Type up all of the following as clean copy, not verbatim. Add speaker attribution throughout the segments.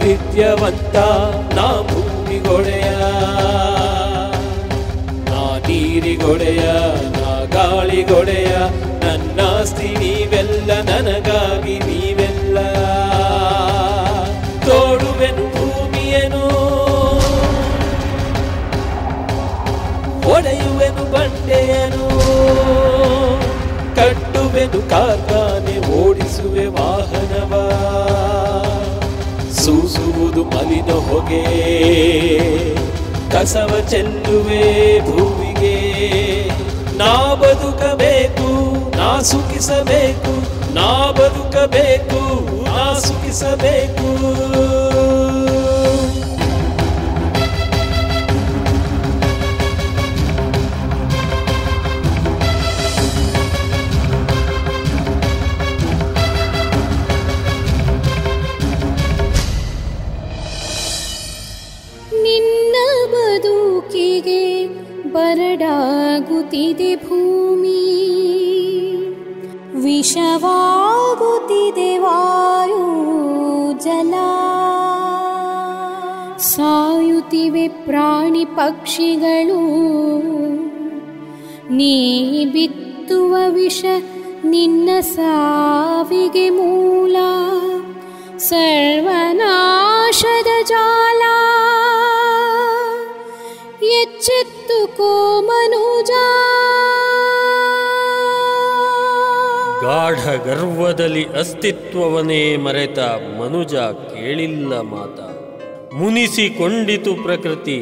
Speaker 1: ವಿದ್ಯವಂತ ನಾ ಭೂಮಿಗೊಡೆಯ, ನಾ ನೀರಿಗೊಡೆಯ, ನಾ ಗಾಳಿಗೊಡೆಯ, ನನ್ನಾಸ್ತಿ ನೀವೆಲ್ಲ, ನನಗಾಗಿ ನೀವೆಲ್ಲ. ತೋಡುವೆನು ಭೂಮಿಯನು, ಒಡೆಯುವೆನು ಬಂಡೆಯನು, ಕಟ್ಟುವೆನು ಕಾರ್ಖಾನೆ, ಓಡಿಸುವೆ ವಾಹನವ, ಸೂಸುವುದು ಮಲಿನ ಹೊಗೆ, ಕಸವ ಚೆಲ್ಲುವೆ ಭೂಮಿಗೆ. ನಾ ಬದುಕಬೇಕು, ನಾ ಸುಖಿಸಬೇಕು, ನಾ ಬದುಕಬೇಕು, ನಾ ಸುಖಿಸಬೇಕು.
Speaker 2: ಬರಡಾಗುತ್ತಿದೆ ಭೂಮಿ, ವಿಷವಾಗುತ್ತಿದೆ ವಾಯು ಜಲ, ಸಾಯುತ್ತಿವೆ ಪ್ರಾಣಿ ಪಕ್ಷಿಗಳು, ನೀ ಬಿತ್ತುವ ವಿಷ ನಿನ್ನ ಸಾವಿಗೆ ಮೂಲ, ಸರ್ವನಾಶದ ಜಾಲ. ಎಚ್ಚೆತ್ತುಕೋ ಮನುಜ.
Speaker 3: ಗಾಢ ಗರ್ವದಲ್ಲಿ ಅಸ್ತಿತ್ವವನ್ನೇ ಮರೆತ ಮನುಜ ಕೇಳಿಲ್ಲ ಮಾತ, ಮುನಿಸಿಕೊಂಡಿತು ಪ್ರಕೃತಿ,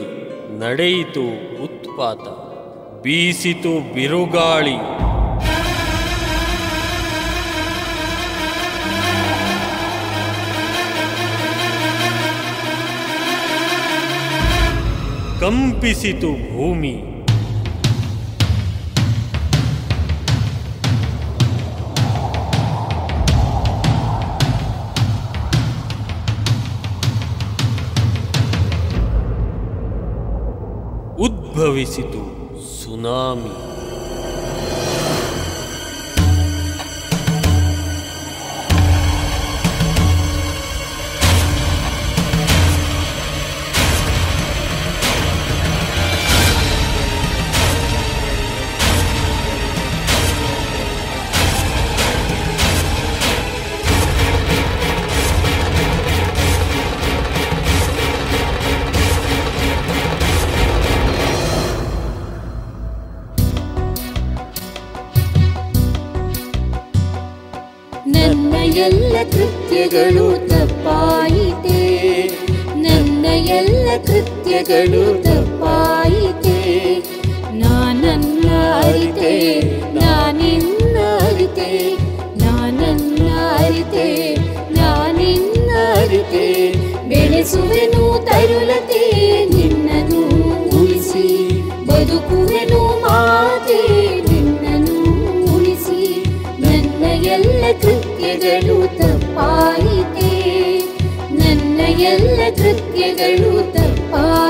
Speaker 3: ನಡೆಯಿತು ಉತ್ಪಾತ, ಬೀಸಿತು ಬಿರುಗಾಳಿ. ಕಂಪಿಸಿತು ಭೂಮಿ. ಉದ್ಭವಿಸಿತು ಸುನಾಮಿ.
Speaker 2: ಎಲ್ಲ ಕೃತ್ಯಗಳು ತಪ್ಪಾಯಿತೆ, ನನ್ನ ಎಲ್ಲ ಕೃತ್ಯಗಳು ತಪ್ಪಾಯಿತೆ. ನಾನನ್ನ ಅರಿತೆ, ನಾನಿನ್ನ ಅರಿತೆ, ನಾನನ್ನ ಅರಿತೆ, ನಾನಿನ್ನ ಅರಿತೆ. ಬೆಳೆಸುವೆನು ತರುಲತೆ ನಿನ್ನನು ಉಳಿಸಿ, ಬದುಕುವೆನು ಮಾತೆ ನಿನ್ನನು ಉಳಿಸಿ. ನನ್ನ ಎಲ್ಲ ಕೃತ್ಯಗಳು ತಪ್ಪಾಯಿತೆ, ನನ್ನ ಎಲ್ಲ ಕೃತ್ಯಗಳು ತಪ್ಪಾಯಿತೆ.